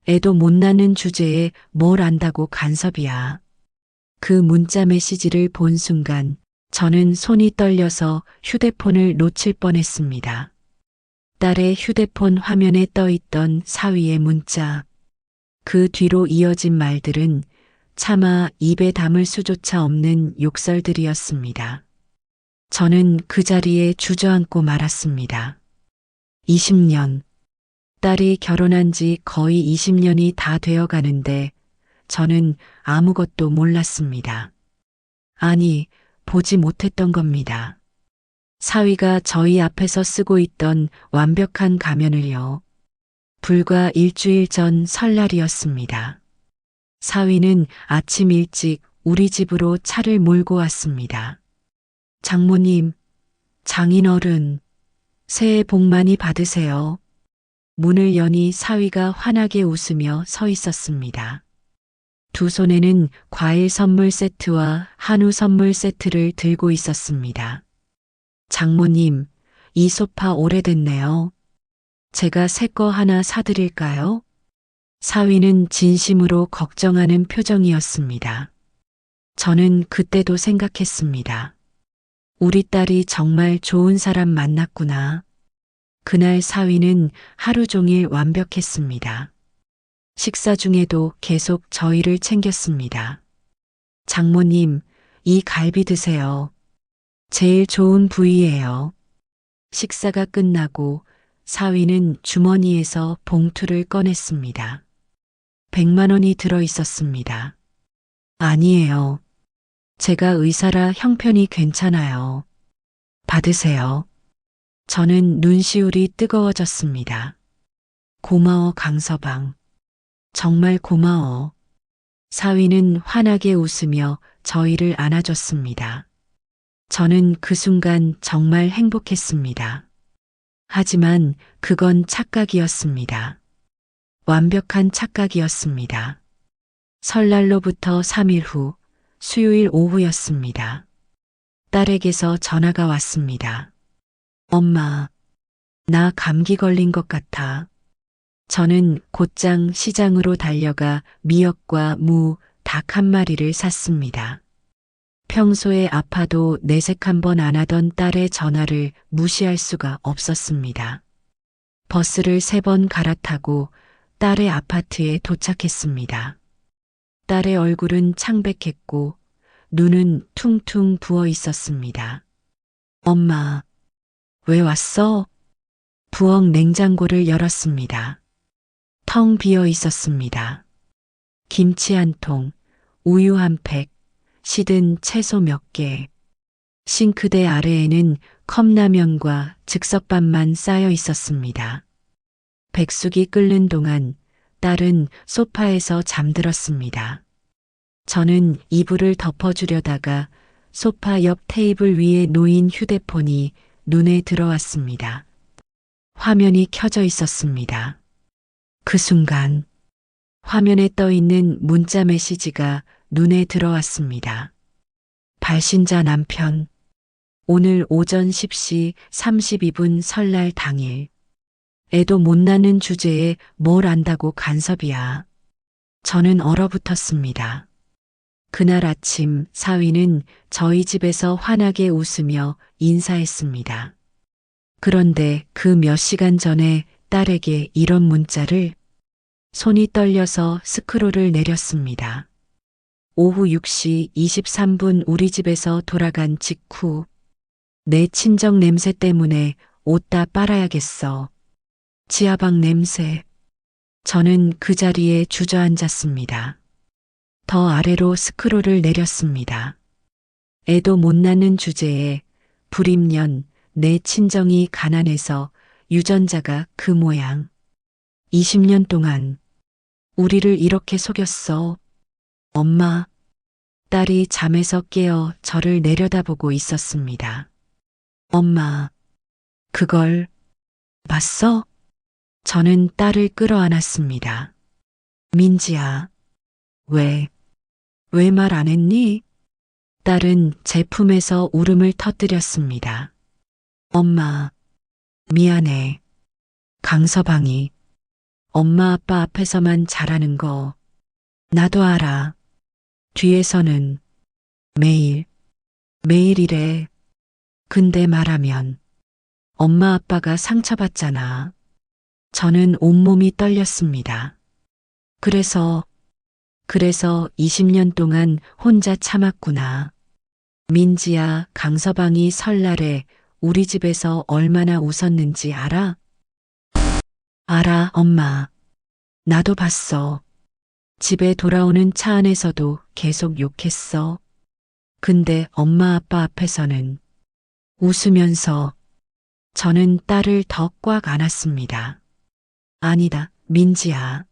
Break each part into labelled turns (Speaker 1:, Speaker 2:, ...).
Speaker 1: 애도 못 낳는 주제에 뭘 안다고 간섭이야. 그 문자 메시지를 본 순간 저는 손이 떨려서 휴대폰을 놓칠 뻔했습니다. 딸의 휴대폰 화면에 떠 있던 사위의 문자. 그 뒤로 이어진 말들은 차마 입에 담을 수조차 없는 욕설들이었습니다. 저는 그 자리에 주저앉고 말았습니다. 20년. 딸이 결혼한 지 거의 20년이 다 되어 가는데 저는 아무것도 몰랐습니다. 아니, 보지 못했던 겁니다. 사위가 저희 앞에서 쓰고 있던 완벽한 가면을요. 불과 일주일 전 설날이었습니다. 사위는 아침 일찍 우리 집으로 차를 몰고 왔습니다. 장모님, 장인어른, 새해 복 많이 받으세요. 문을 여니 사위가 환하게 웃으며 서 있었습니다. 두 손에는 과일 선물 세트와 한우 선물 세트를 들고 있었습니다. 장모님, 이 소파 오래됐네요. 제가 새 거 하나 사드릴까요? 사위는 진심으로 걱정하는 표정이었습니다. 저는 그때도 생각했습니다. 우리 딸이 정말 좋은 사람 만났구나. 그날 사위는 하루 종일 완벽했습니다. 식사 중에도 계속 저희를 챙겼습니다. 장모님, 이 갈비 드세요. 제일 좋은 부위예요. 식사가 끝나고 사위는 주머니에서 봉투를 꺼냈습니다. 100만 원이 들어 있었습니다. 아니에요. 제가 의사라 형편이 괜찮아요. 받으세요. 저는 눈시울이 뜨거워졌습니다. 고마워, 강서방. 정말 고마워. 사위는 환하게 웃으며 저희를 안아줬습니다. 저는 그 순간 정말 행복했습니다. 하지만 그건 착각이었습니다. 완벽한 착각이었습니다. 설날로부터 3일 후 수요일 오후였습니다. 딸에게서 전화가 왔습니다. 엄마, 나 감기 걸린 것 같아. 저는 곧장 시장으로 달려가 미역과 무, 닭 한 마리를 샀습니다. 평소에 아파도 내색 한번 안 하던 딸의 전화를 무시할 수가 없었습니다. 버스를 3번 갈아타고 딸의 아파트에 도착했습니다. 딸의 얼굴은 창백했고 눈은 퉁퉁 부어 있었습니다. 엄마, 왜 왔어? 부엌 냉장고를 열었습니다. 텅 비어 있었습니다. 김치 한 통, 우유 한 팩, 시든 채소 몇 개. 싱크대 아래에는 컵라면과 즉석밥만 쌓여 있었습니다. 백숙이 끓는 동안 딸은 소파에서 잠들었습니다. 저는 이불을 덮어주려다가 소파 옆 테이블 위에 놓인 휴대폰이 눈에 들어왔습니다. 화면이 켜져 있었습니다. 그 순간 화면에 떠 있는 문자 메시지가 눈에 들어왔습니다. 발신자 남편. 오늘 오전 10시 32분 설날 당일. 애도 못 낳는 주제에 뭘 안다고 간섭이야. 저는 얼어붙었습니다. 그날 아침 사위는 저희 집에서 환하게 웃으며 인사했습니다. 그런데 그 몇 시간 전에 딸에게 이런 문자를. 손이 떨려서 스크롤을 내렸습니다. 오후 6시 23분 우리 집에서 돌아간 직후. 내 친정 냄새 때문에 옷 다 빨아야겠어. 지하방 냄새. 저는 그 자리에 주저앉았습니다. 더 아래로 스크롤을 내렸습니다. 애도 못 낳는 주제에 불임년 내 친정이 가난해서 유전자가 그 모양. 20년 동안 우리를 이렇게 속였어. 엄마. 딸이 잠에서 깨어 저를 내려다보고 있었습니다. 엄마, 그걸 봤어? 저는 딸을 끌어안았습니다. 민지야, 왜 말 안 했니? 딸은 제 품에서 울음을 터뜨렸습니다. 엄마, 미안해. 강서방이. 엄마 아빠 앞에서만 잘하는 거 나도 알아. 뒤에서는 매일, 매일 이래. 근데 말하면 엄마 아빠가 상처받잖아. 저는 온몸이 떨렸습니다. 그래서 20년 동안 혼자 참았구나. 민지야, 강서방이 설날에 우리 집에서 얼마나 웃었는지 알아? 알아, 엄마. 나도 봤어. 집에 돌아오는 차 안에서도 계속 욕했어. 근데 엄마 아빠 앞에서는 웃으면서 저는 딸을 더 꽉 안았습니다. 아니다, 민지야.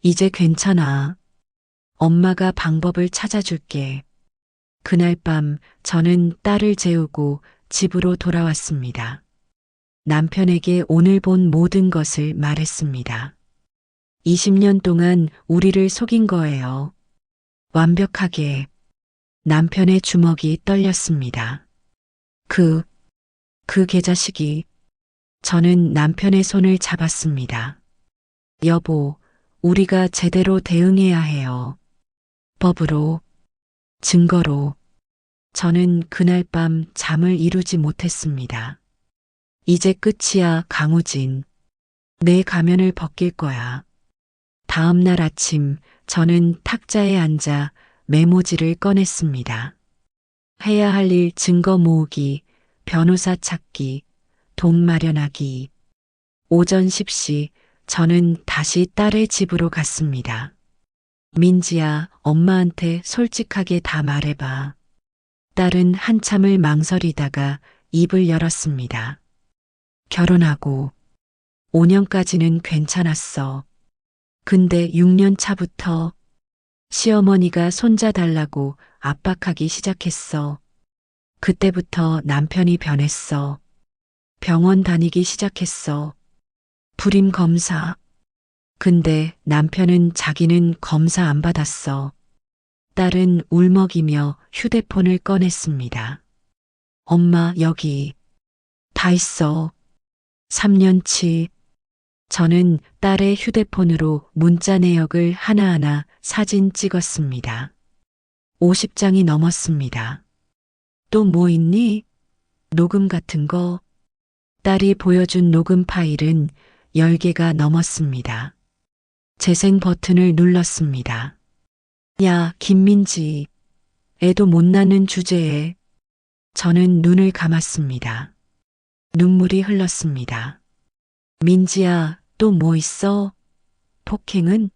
Speaker 1: 이제 괜찮아. 엄마가 방법을 찾아줄게. 그날 밤 저는 딸을 재우고 집으로 돌아왔습니다. 남편에게 오늘 본 모든 것을 말했습니다. 20년 동안 우리를 속인 거예요. 완벽하게. 남편의 주먹이 떨렸습니다. 그 개자식이. 저는 남편의 손을 잡았습니다. 여보, 우리가 제대로 대응해야 해요. 법으로, 증거로. 저는 그날 밤 잠을 이루지 못했습니다. 이제 끝이야, 강우진. 내 가면을 벗길 거야. 다음 날 아침 저는 탁자에 앉아 메모지를 꺼냈습니다. 해야 할 일 증거 모으기, 변호사 찾기, 돈 마련하기. 오전 10시 저는 다시 딸의 집으로 갔습니다. 민지야, 엄마한테 솔직하게 다 말해봐. 딸은 한참을 망설이다가 입을 열었습니다. 결혼하고 5년까지는 괜찮았어. 근데 6년 차부터 시어머니가 손자 달라고 압박하기 시작했어. 그때부터 남편이 변했어. 병원 다니기 시작했어. 불임 검사. 근데 남편은 자기는 검사 안 받았어. 딸은 울먹이며 휴대폰을 꺼냈습니다. 엄마, 여기 다 있어. 3년치. 저는 딸의 휴대폰으로 문자 내역을 하나하나 사진 찍었습니다. 50장이 넘었습니다. 또 뭐 있니? 녹음 같은 거. 딸이 보여준 녹음 파일은 10개가 넘었습니다. 재생 버튼을 눌렀습니다. 야, 김민지. 애도 못 낳는 주제에. 저는 눈을 감았습니다. 눈물이 흘렀습니다. 민지야, 또 뭐 있어? 폭행은?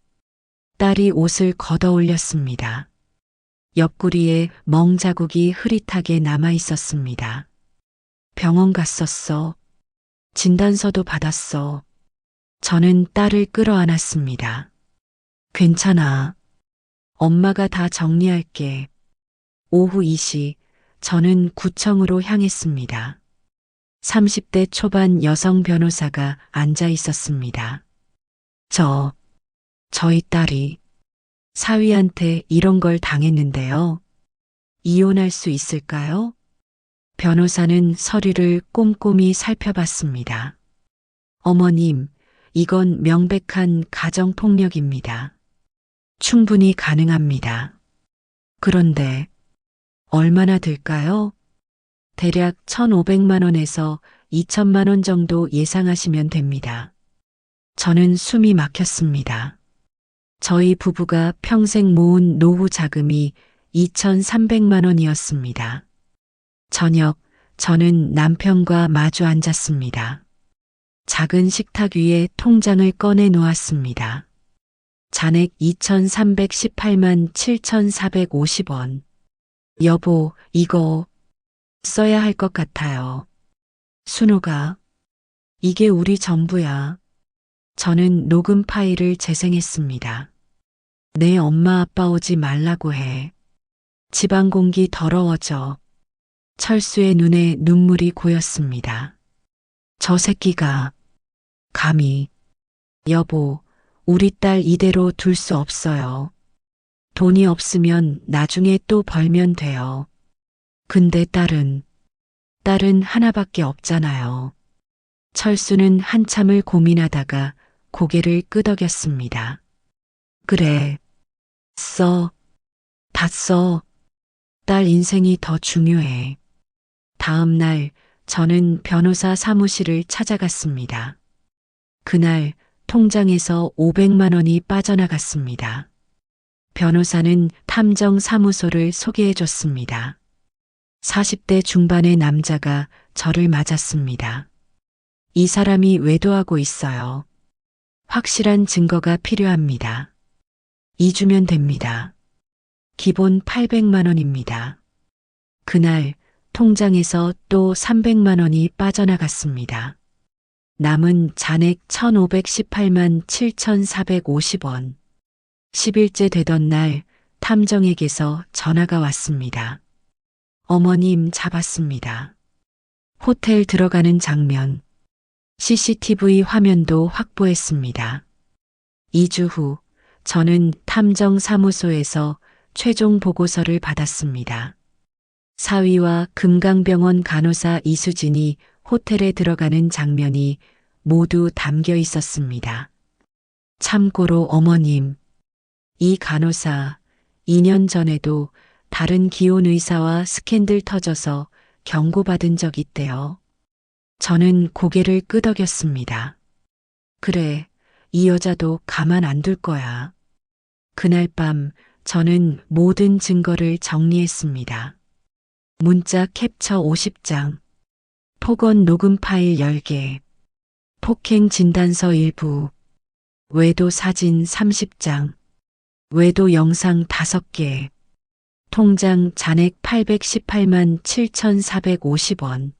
Speaker 1: 딸이 옷을 걷어 올렸습니다. 옆구리에 멍 자국이 흐릿하게 남아 있었습니다. 병원 갔었어. 진단서도 받았어. 저는 딸을 끌어안았습니다. 괜찮아. 엄마가 다 정리할게. 오후 2시 저는 구청으로 향했습니다. 30대 초반 여성 변호사가 앉아 있었습니다. 저희 딸이 사위한테 이런 걸 당했는데요. 이혼할 수 있을까요? 변호사는 서류를 꼼꼼히 살펴봤습니다. 어머님, 이건 명백한 가정폭력입니다. 충분히 가능합니다. 그런데 얼마나 들까요? 대략 1,500만 원에서 2천만 원 정도 예상하시면 됩니다. 저는 숨이 막혔습니다. 저희 부부가 평생 모은 노후 자금이 2,300만 원이었습니다. 저녁, 저는 남편과 마주 앉았습니다. 작은 식탁 위에 통장을 꺼내 놓았습니다. 잔액 2,318만 7,450원. 여보, 이거 써야 할 것 같아요. 순호가, 이게 우리 전부야. 저는 녹음 파일을 재생했습니다. 내 엄마 아빠 오지 말라고 해. 집안 공기 더러워져. 철수의 눈에 눈물이 고였습니다. 저 새끼가 감히. 여보, 우리 딸 이대로 둘 수 없어요. 돈이 없으면 나중에 또 벌면 돼요. 근데 딸은 하나밖에 없잖아요. 철수는 한참을 고민하다가 고개를 끄덕였습니다. 그래. 다 써. 딸 인생이 더 중요해. 다음 날 저는 변호사 사무실을 찾아갔습니다. 그날 통장에서 500만 원이 빠져나갔습니다. 변호사는 탐정 사무소를 소개해 줬습니다. 40대 중반의 남자가 저를 맞았습니다. 이 사람이 외도하고 있어요. 확실한 증거가 필요합니다. 2주면 됩니다. 기본 800만 원입니다. 그날 통장에서 또 300만 원이 빠져나갔습니다. 남은 잔액 1,518만 7,450원. 10일째 되던 날 탐정에게서 전화가 왔습니다. 어머님 잡았습니다. 호텔 들어가는 장면. CCTV 화면도 확보했습니다. 2주 후 저는 탐정 사무소에서 최종 보고서를 받았습니다. 사위와 금강병원 간호사 이수진이 호텔에 들어가는 장면이 모두 담겨 있었습니다. 참고로 어머님, 이 간호사 2년 전에도 다른 기혼 의사와 스캔들 터져서 경고받은 적 있대요. 저는 고개를 끄덕였습니다. 그래, 이 여자도 가만 안 둘 거야. 그날 밤 저는 모든 증거를 정리했습니다. 문자 캡처 50장, 폭언 녹음 파일 10개, 폭행 진단서 일부, 외도 사진 30장, 외도 영상 5개, 통장 잔액 818만 7,450원,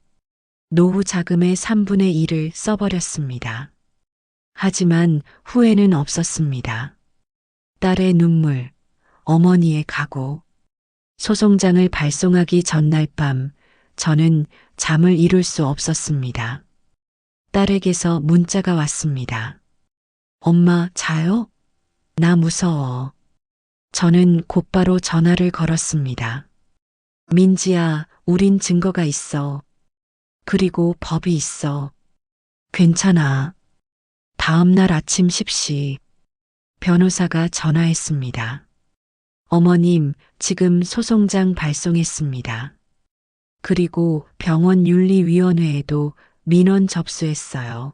Speaker 1: 노후 자금의 3분의 1을 써버렸습니다. 하지만 후회는 없었습니다. 딸의 눈물, 어머니의 각오, 소송장을 발송하기 전날 밤 저는 잠을 이룰 수 없었습니다. 딸에게서 문자가 왔습니다. 엄마 자요? 나 무서워. 저는 곧바로 전화를 걸었습니다. 민지야, 우린 증거가 있어. 그리고 법이 있어. 괜찮아. 다음 날 아침 10시 변호사가 전화했습니다. 어머님, 지금 소송장 발송했습니다. 그리고 병원 윤리위원회에도 민원 접수했어요.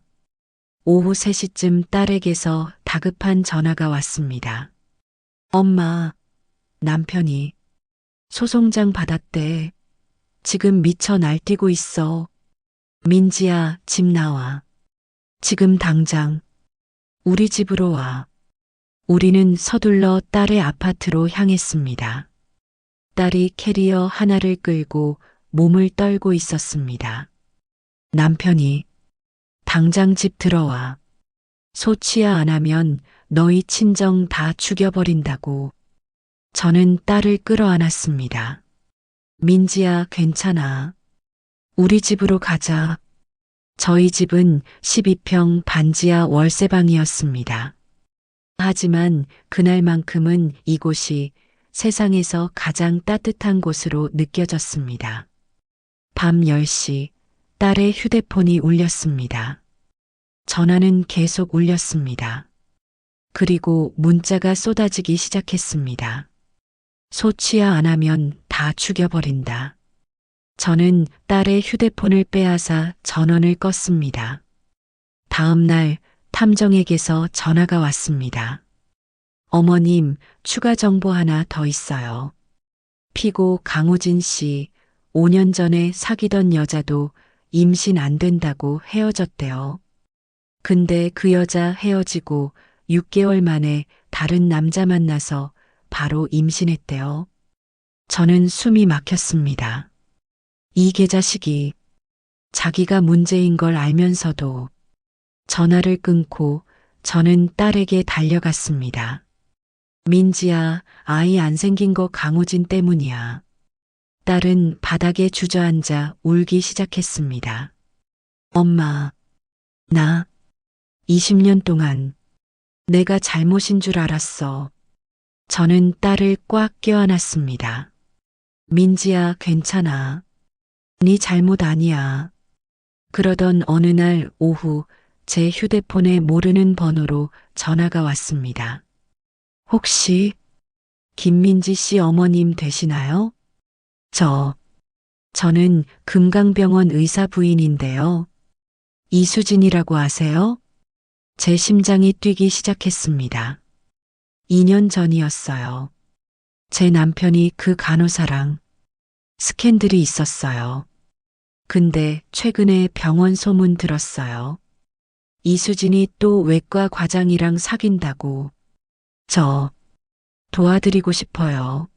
Speaker 1: 오후 3시쯤 딸에게서 다급한 전화가 왔습니다. 엄마, 남편이 소송장 받았대. 지금 미쳐 날뛰고 있어. 민지야, 집 나와. 지금 당장 우리 집으로 와. 우리는 서둘러 딸의 아파트로 향했습니다. 딸이 캐리어 하나를 끌고 몸을 떨고 있었습니다. 남편이 당장 집 들어와. 소치야 안 하면 너희 친정 다 죽여버린다고. 저는 딸을 끌어안았습니다. 민지야, 괜찮아. 우리 집으로 가자. 저희 집은 12평 반지하 월세방이었습니다. 하지만 그날만큼은 이곳이 세상에서 가장 따뜻한 곳으로 느껴졌습니다. 밤 10시 딸의 휴대폰이 울렸습니다. 전화는 계속 울렸습니다. 그리고 문자가 쏟아지기 시작했습니다. 소치야 안 하면 다 죽여버린다. 저는 딸의 휴대폰을 빼앗아 전원을 껐습니다. 다음 날 탐정에게서 전화가 왔습니다. 어머님, 추가 정보 하나 더 있어요. 피고 강우진 씨 5년 전에 사귀던 여자도 임신 안 된다고 헤어졌대요. 근데 그 여자 헤어지고 6개월 만에 다른 남자 만나서 바로 임신했대요. 저는 숨이 막혔습니다. 이 개자식이 자기가 문제인 걸 알면서도. 전화를 끊고 저는 딸에게 달려갔습니다. 민지야, 아이 안 생긴 거 강우진 때문이야. 딸은 바닥에 주저앉아 울기 시작했습니다. 엄마, 나 20년 동안 내가 잘못인 줄 알았어. 저는 딸을 꽉 껴안았습니다. 민지야, 괜찮아. 네 잘못 아니야. 그러던 어느 날 오후 제 휴대폰에 모르는 번호로 전화가 왔습니다. 혹시 김민지 씨 어머님 되시나요? 저는 금강병원 의사 부인인데요. 이수진이라고 아세요? 제 심장이 뛰기 시작했습니다. 2년 전이었어요. 제 남편이 그 간호사랑 스캔들이 있었어요. 근데 최근에 병원 소문 들었어요. 이수진이 또 외과 과장이랑 사귄다고. 저 도와드리고 싶어요.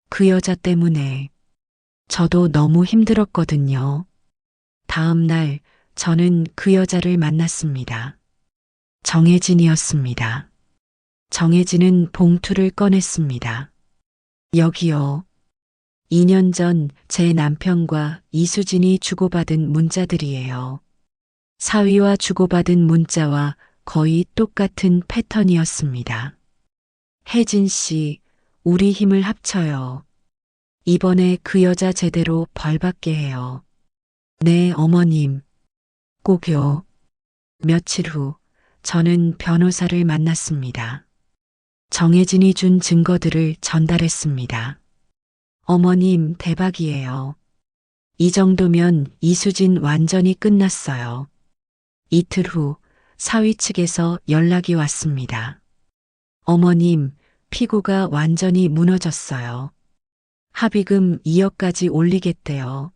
Speaker 1: 그 여자 때문에 저도 너무 힘들었거든요. 다음 날 저는 그 여자를 만났습니다. 정혜진이었습니다. 정혜진은 봉투를 꺼냈습니다. 여기요. 2년 전 제 남편과 이수진이 주고받은 문자들이에요. 사위와 주고받은 문자와 거의 똑같은 패턴이었습니다. 혜진 씨, 우리 힘을 합쳐요. 이번에 그 여자 제대로 벌받게 해요. 네, 어머님. 꼭요. 며칠 후, 저는 변호사를 만났습니다. 정혜진이 준 증거들을 전달했습니다. 어머님, 대박이에요. 이 정도면 이수진 완전히 끝났어요. 이틀 후, 사위 측에서 연락이 왔습니다. 어머님, 피고가 완전히 무너졌어요. 합의금 2억까지 올리겠대요.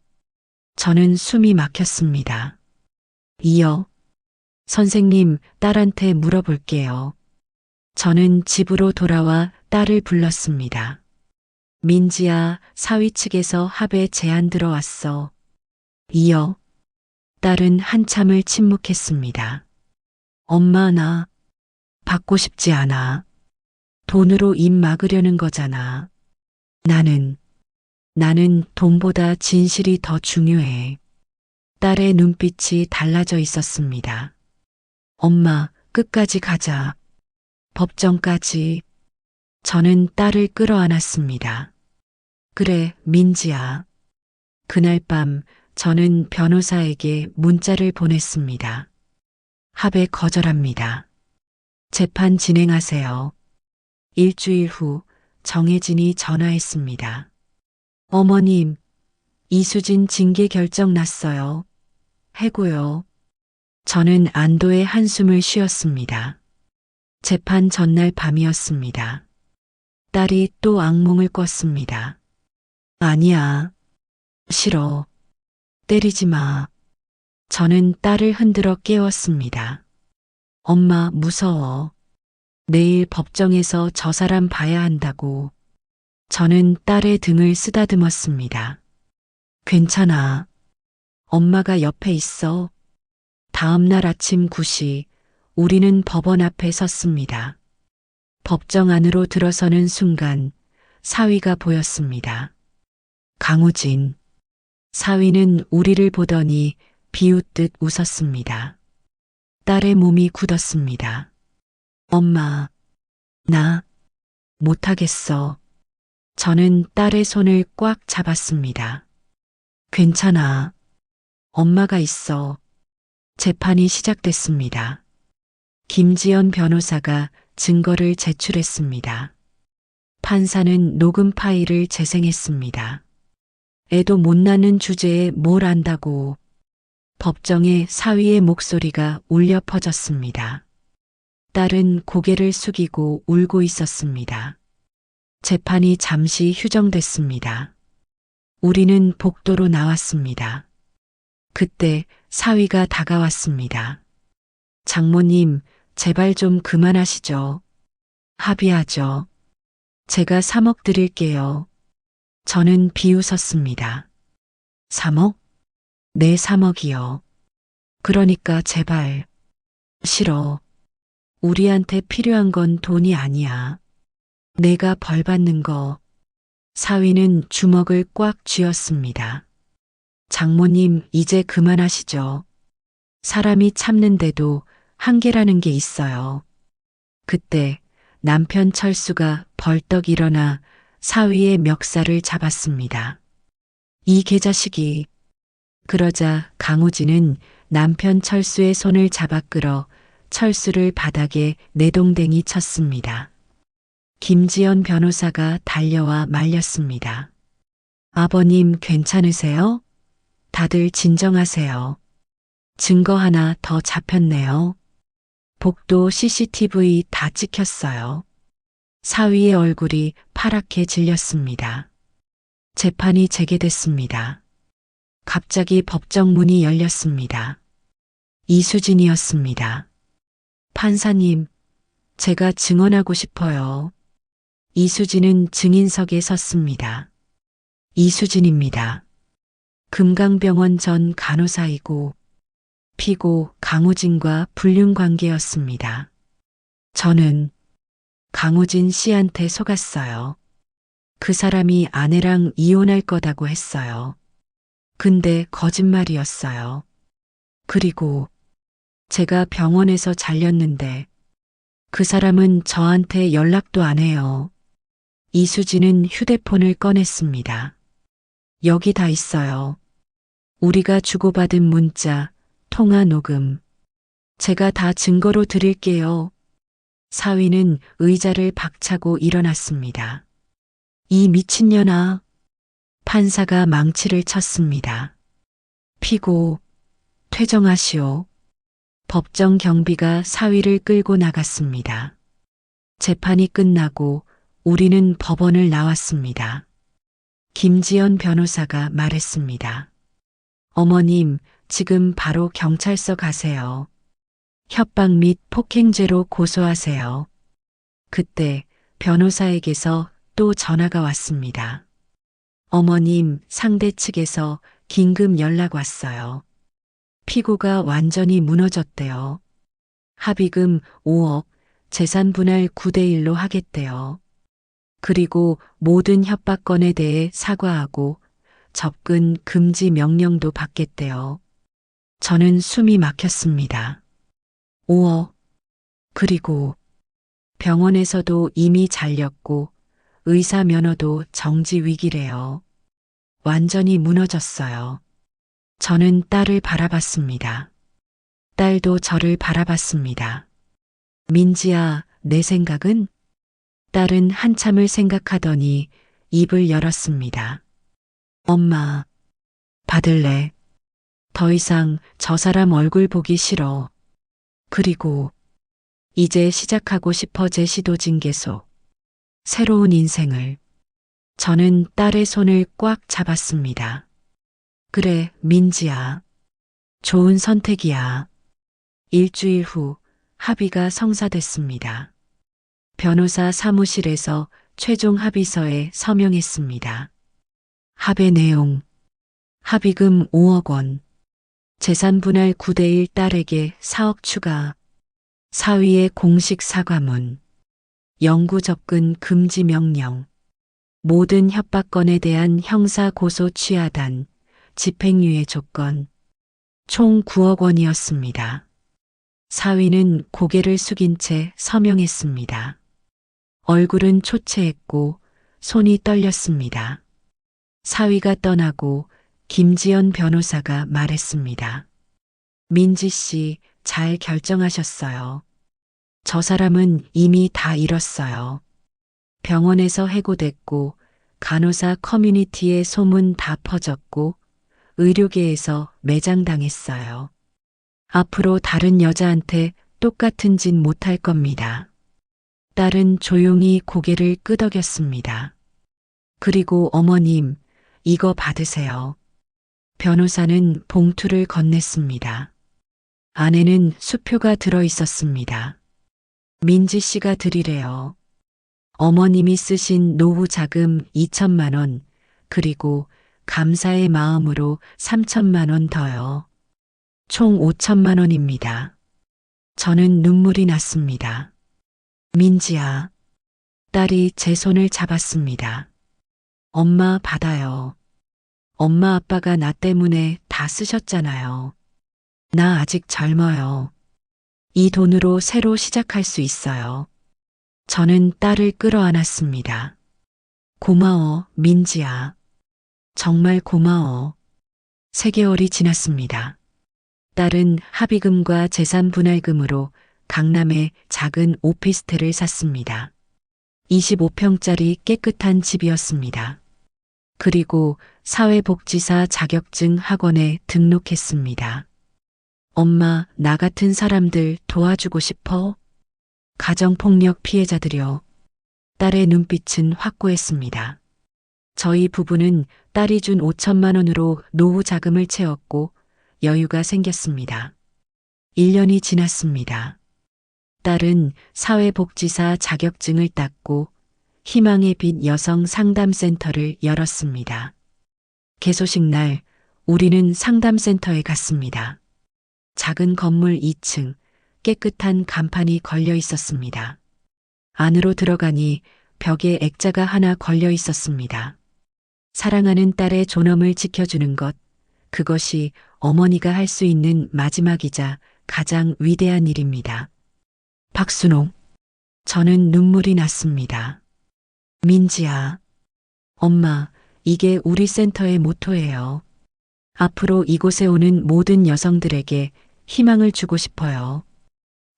Speaker 1: 저는 숨이 막혔습니다. 2억? 선생님, 딸한테 물어볼게요. 저는 집으로 돌아와 딸을 불렀습니다. 민지야, 사위 측에서 합의 제안 들어왔어. 2억. 딸은 한참을 침묵했습니다. 엄마, 나 받고 싶지 않아. 돈으로 입 막으려는 거잖아. 나는 돈보다 진실이 더 중요해. 딸의 눈빛이 달라져 있었습니다. 엄마, 끝까지 가자. 법정까지. 저는 딸을 끌어안았습니다. 그래, 민지야. 그날 밤 저는 변호사에게 문자를 보냈습니다. 합의 거절합니다. 재판 진행하세요. 일주일 후 정혜진이 전화했습니다. 어머님, 이수진 징계 결정 났어요. 해고요. 저는 안도의 한숨을 쉬었습니다. 재판 전날 밤이었습니다. 딸이 또 악몽을 꿨습니다. 아니야. 싫어. 때리지 마. 저는 딸을 흔들어 깨웠습니다. 엄마, 무서워. 내일 법정에서 저 사람 봐야 한다고. 저는 딸의 등을 쓰다듬었습니다. 괜찮아. 엄마가 옆에 있어. 다음 날 아침 9시, 우리는 법원 앞에 섰습니다. 법정 안으로 들어서는 순간 사위가 보였습니다. 강우진. 사위는 우리를 보더니 비웃듯 웃었습니다. 딸의 몸이 굳었습니다. 엄마, 나 못하겠어. 저는 딸의 손을 꽉 잡았습니다. 괜찮아. 엄마가 있어. 재판이 시작됐습니다. 김지연 변호사가 증거를 제출했습니다. 판사는 녹음 파일을 재생했습니다. 애도 못 낳는 주제에 뭘 안다고. 법정에 사위의 목소리가 울려 퍼졌습니다. 딸은 고개를 숙이고 울고 있었습니다. 재판이 잠시 휴정됐습니다. 우리는 복도로 나왔습니다. 그때 사위가 다가왔습니다. 장모님, 제발 좀 그만하시죠. 합의하죠. 제가 3억 드릴게요. 저는 비웃었습니다. 3억? 네, 3억이요. 그러니까 제발. 싫어. 우리한테 필요한 건 돈이 아니야. 내가 벌 받는 거. 사위는 주먹을 꽉 쥐었습니다. 장모님, 이제 그만하시죠. 사람이 참는데도 한계라는 게 있어요. 그때 남편 철수가 벌떡 일어나 사위의 멱살을 잡았습니다. 이 개자식이. 그러자 강우진은 남편 철수의 손을 잡아 끌어 철수를 바닥에 내동댕이 쳤습니다. 김지연 변호사가 달려와 말렸습니다. 아버님 괜찮으세요? 다들 진정하세요. 증거 하나 더 잡혔네요. 복도 CCTV 다 찍혔어요. 사위의 얼굴이 파랗게 질렸습니다. 재판이 재개됐습니다. 갑자기 법정 문이 열렸습니다. 이수진이었습니다. 판사님, 제가 증언하고 싶어요. 이수진은 증인석에 섰습니다. 이수진입니다. 금강병원 전 간호사이고 피고 강우진과 불륜 관계였습니다. 저는 강우진 씨한테 속았어요. 그 사람이 아내랑 이혼할 거다고 했어요. 근데 거짓말이었어요. 그리고 제가 병원에서 잘렸는데 그 사람은 저한테 연락도 안 해요. 이수진은 휴대폰을 꺼냈습니다. 여기 다 있어요. 우리가 주고받은 문자, 통화 녹음. 제가 다 증거로 드릴게요. 사위는 의자를 박차고 일어났습니다. 이 미친년아. 판사가 망치를 쳤습니다. 피고, 퇴정하시오. 법정 경비가 사위를 끌고 나갔습니다. 재판이 끝나고 우리는 법원을 나왔습니다. 김지연 변호사가 말했습니다. 어머님, 지금 바로 경찰서 가세요. 협박 및 폭행죄로 고소하세요. 그때 변호사에게서 또 전화가 왔습니다. 어머님, 상대 측에서 긴급 연락 왔어요. 피고가 완전히 무너졌대요. 합의금 5억, 재산 분할 9대1로 하겠대요. 그리고 모든 협박건에 대해 사과하고 접근 금지 명령도 받겠대요. 저는 숨이 막혔습니다. 5억. 그리고 병원에서도 이미 잘렸고 의사 면허도 정지 위기래요. 완전히 무너졌어요. 저는 딸을 바라봤습니다. 딸도 저를 바라봤습니다. 민지야, 내 생각은? 딸은 한참을 생각하더니 입을 열었습니다. 엄마, 받을래. 더 이상 저 사람 얼굴 보기 싫어. 그리고 이제 시작하고 싶어 제시도진 계속. 새로운 인생을. 저는 딸의 손을 꽉 잡았습니다. 그래, 민지야. 좋은 선택이야. 일주일 후 합의가 성사됐습니다. 변호사 사무실에서 최종 합의서에 서명했습니다. 합의 내용. 합의금 5억 원. 재산 분할 9대1 딸에게 4억 추가. 사위의 공식 사과문. 영구 접근 금지 명령. 모든 협박건에 대한 형사 고소 취하단. 집행유예 조건. 총 9억 원이었습니다. 사위는 고개를 숙인 채 서명했습니다. 얼굴은 초췌했고 손이 떨렸습니다. 사위가 떠나고 김지연 변호사가 말했습니다. 민지 씨, 잘 결정하셨어요. 저 사람은 이미 다 잃었어요. 병원에서 해고됐고 간호사 커뮤니티에 소문 다 퍼졌고 의료계에서 매장당했어요. 앞으로 다른 여자한테 똑같은 짓 못할 겁니다. 딸은 조용히 고개를 끄덕였습니다. 그리고 어머님, 이거 받으세요. 변호사는 봉투를 건넸습니다. 안에는 수표가 들어 있었습니다. 민지 씨가 드리래요. 어머님이 쓰신 노후 자금 2천만 원, 그리고 감사의 마음으로 3천만 원 더요. 총 5천만 원입니다. 저는 눈물이 났습니다. 민지야. 딸이 제 손을 잡았습니다. 엄마 받아요. 엄마 아빠가 나 때문에 다 쓰셨잖아요. 나 아직 젊어요. 이 돈으로 새로 시작할 수 있어요. 저는 딸을 끌어안았습니다. 고마워, 민지야. 정말 고마워. 3개월이 지났습니다. 딸은 합의금과 재산 분할금으로 강남에 작은 오피스텔을 샀습니다. 25평짜리 깨끗한 집이었습니다. 그리고 사회복지사 자격증 학원에 등록했습니다. 엄마, 나 같은 사람들 도와주고 싶어? 가정폭력 피해자들이요. 딸의 눈빛은 확고했습니다. 저희 부부는 딸이 준 5천만 원으로 노후 자금을 채웠고 여유가 생겼습니다. 1년이 지났습니다. 딸은 사회복지사 자격증을 땄고 희망의 빛 여성 상담센터를 열었습니다. 개소식 날 우리는 상담센터에 갔습니다. 작은 건물 2층, 깨끗한 간판이 걸려 있었습니다. 안으로 들어가니 벽에 액자가 하나 걸려 있었습니다. 사랑하는 딸의 존엄을 지켜주는 것, 그것이 어머니가 할 수 있는 마지막이자 가장 위대한 일입니다. 박순옥, 저는 눈물이 났습니다. 민지야, 엄마, 이게 우리 센터의 모토예요. 앞으로 이곳에 오는 모든 여성들에게 희망을 주고 싶어요.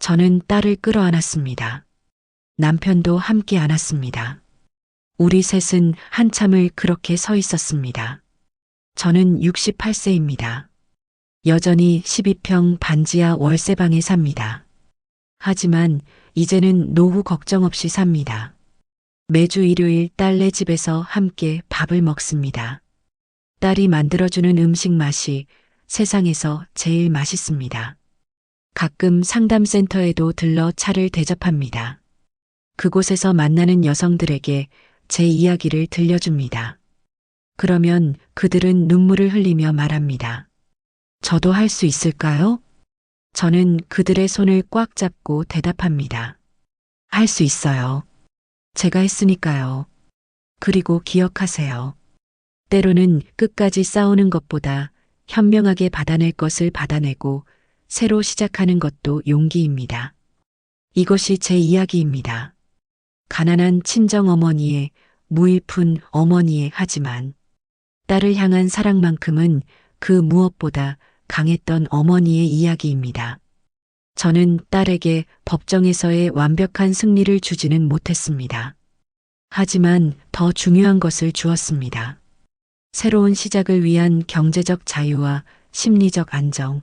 Speaker 1: 저는 딸을 끌어안았습니다. 남편도 함께 안았습니다. 우리 셋은 한참을 그렇게 서 있었습니다. 저는 68세입니다. 여전히 12평 반지하 월세방에 삽니다. 하지만 이제는 노후 걱정 없이 삽니다. 매주 일요일 딸네 집에서 함께 밥을 먹습니다. 딸이 만들어주는 음식 맛이 세상에서 제일 맛있습니다. 가끔 상담센터에도 들러 차를 대접합니다. 그곳에서 만나는 여성들에게 제 이야기를 들려줍니다. 그러면 그들은 눈물을 흘리며 말합니다. 저도 할 수 있을까요? 저는 그들의 손을 꽉 잡고 대답합니다. 할 수 있어요. 제가 했으니까요. 그리고 기억하세요. 때로는 끝까지 싸우는 것보다 현명하게 받아낼 것을 받아내고 새로 시작하는 것도 용기입니다. 이것이 제 이야기입니다. 가난한 친정어머니의 무일푼 어머니의 하지만 딸을 향한 사랑만큼은 그 무엇보다 강했던 어머니의 이야기입니다. 저는 딸에게 법정에서의 완벽한 승리를 주지는 못했습니다. 하지만 더 중요한 것을 주었습니다. 새로운 시작을 위한 경제적 자유와 심리적 안정.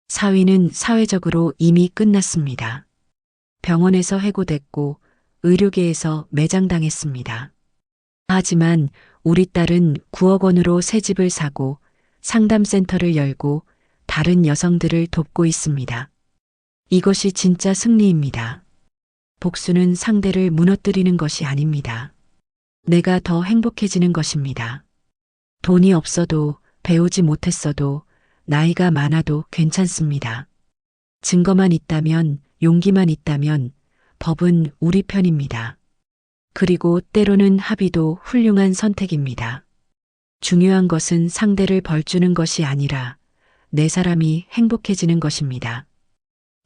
Speaker 1: 사위는 사회적으로 이미 끝났습니다. 병원에서 해고됐고 의료계에서 매장당했습니다. 하지만 우리 딸은 9억 원으로 새 집을 사고 상담센터를 열고 다른 여성들을 돕고 있습니다. 이것이 진짜 승리입니다. 복수는 상대를 무너뜨리는 것이 아닙니다. 내가 더 행복해지는 것입니다. 돈이 없어도 배우지 못했어도 나이가 많아도 괜찮습니다. 증거만 있다면, 용기만 있다면 법은 우리 편입니다. 그리고 때로는 합의도 훌륭한 선택입니다. 중요한 것은 상대를 벌주는 것이 아니라 내 사람이 행복해지는 것입니다.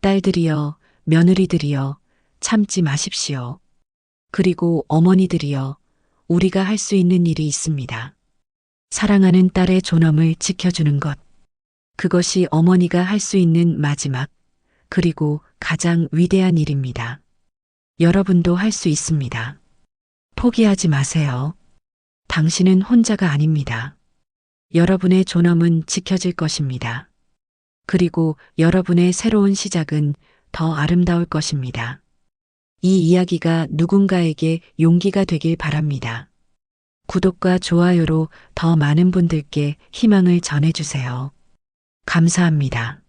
Speaker 1: 딸들이여, 며느리들이여, 참지 마십시오. 그리고 어머니들이여, 우리가 할 수 있는 일이 있습니다. 사랑하는 딸의 존엄을 지켜주는 것. 그것이 어머니가 할 수 있는 마지막, 그리고 가장 위대한 일입니다. 여러분도 할 수 있습니다. 포기하지 마세요. 당신은 혼자가 아닙니다. 여러분의 존엄은 지켜질 것입니다. 그리고 여러분의 새로운 시작은 더 아름다울 것입니다. 이 이야기가 누군가에게 용기가 되길 바랍니다. 구독과 좋아요로 더 많은 분들께 희망을 전해주세요. 감사합니다.